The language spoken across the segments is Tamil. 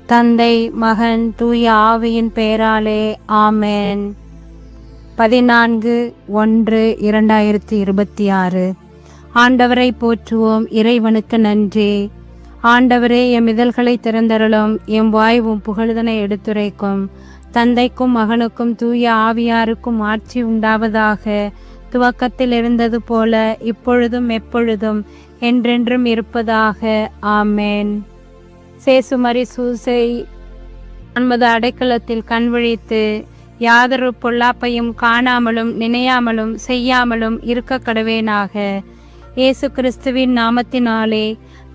தந்தை, மகன், தூய ஆவியின் பெயராலே ஆமென். 14/1/2026. ஆண்டவரை போற்றுவோம். இறைவனுக்கு நன்றி. ஆண்டவரே, எம் இதழ்களை திறந்தருளும். எம் வாய்வும் புகழுதனை எடுத்துரைக்கும். தந்தைக்கும் மகனுக்கும் தூய ஆவியாருக்கும் ஆட்சி உண்டாவதாக. துவக்கத்தில் இருந்தது போல இப்பொழுதும் எப்பொழுதும் என்றென்றும் இருப்பதாக. ஆமென். சேசுமரி சூசை 9 அடைக்கலத்தில் கண்விழித்து யாதொரு பொல்லாப்பையும் காணாமலும் நினையாமலும் செய்யாமலும் இருக்க கடவேனாக. இயேசு கிறிஸ்துவின் நாமத்தினாலே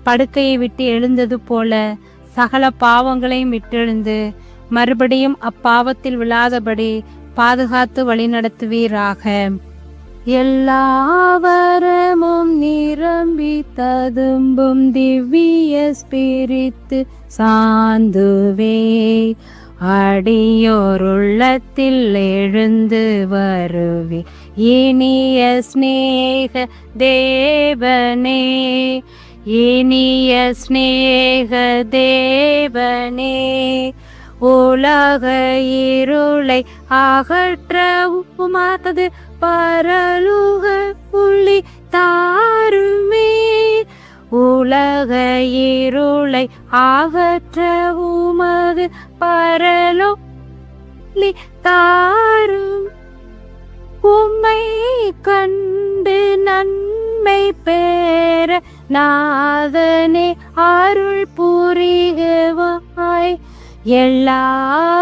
படுக்கையை விட்டு எழுந்தது போல சகல பாவங்களையும் விட்டெழுந்து மறுபடியும் அப்பாவத்தில் விழாதபடி பாதுகாத்து வழிநடத்துவீராக. எல்லா வரமும் நிரம்பி ததும்பும் திவ்ய ஸ்பிரித்து சாந்துவே அடியோருள்ளத்தில் எழுந்து வருவி இனிய ஸ்நேக தேவனே, இனிய ஸ்நேக தேவனே, உலக இருளை அகற்ற உமாதது பரலுக புள்ளி தாருமே, உலக இருளை அகற்ற உமது பரலொளி தாரும். உம்மை கண்டு நன்மை பெற நாதனே அருள் புரிவாய். எல்லா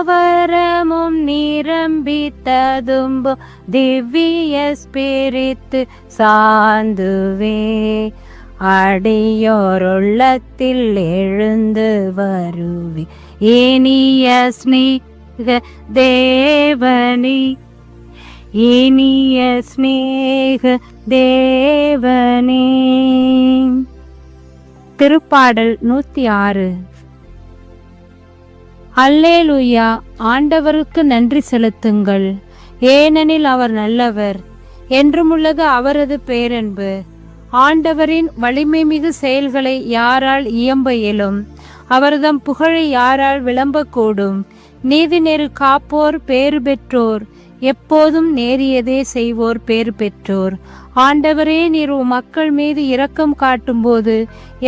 வரமும் நிரம்பி ததும்பும் திவ்ய ஸ்பிரித்து சாந்துவே அடியோருள்ளத்தில் எழுந்து வருவி இனிய ஸ்நேக தேவனே, இனிய ஸ்நேக தேவனே. திருப்பாடல் 106. அல்லேலூயா. ஆண்டவருக்கு நன்றி செலுத்துங்கள், ஏனெனில் அவர் நல்லவர், என்றுமுள்ளது அவரது பேரன்பு. ஆண்டவரின் வலிமை மிகு செயல்களை யாரால் இயம்ப இயலும்? அவர்தம் புகழை யாரால் விளம்பக்கூடும்? நீதி நெறி காப்போர் பேறு பெற்றோர், எப்போதும் நேரியதே செய்வோர் பேறு பெற்றோர். ஆண்டவரே, நீர் மக்கள் மீது இரக்கம் காட்டும் போது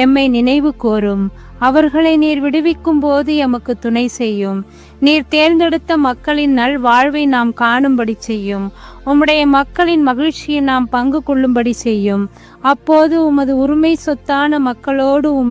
எம்மை நினைவு கோரும். அவர்களை நீர் விடுவிக்கும் போது எமக்கு துணை செய்யும். நீர் தேர்ந்தெடுத்த மக்களின் நல் வாழ்வை நாம் காணும்படி செய்யும். உம்முடைய மக்களின் மகிழ்ச்சியை நாம் பங்கு கொள்ளும்படி செய்யும். அப்போது உமது உரிமை சொத்தான மக்களோடு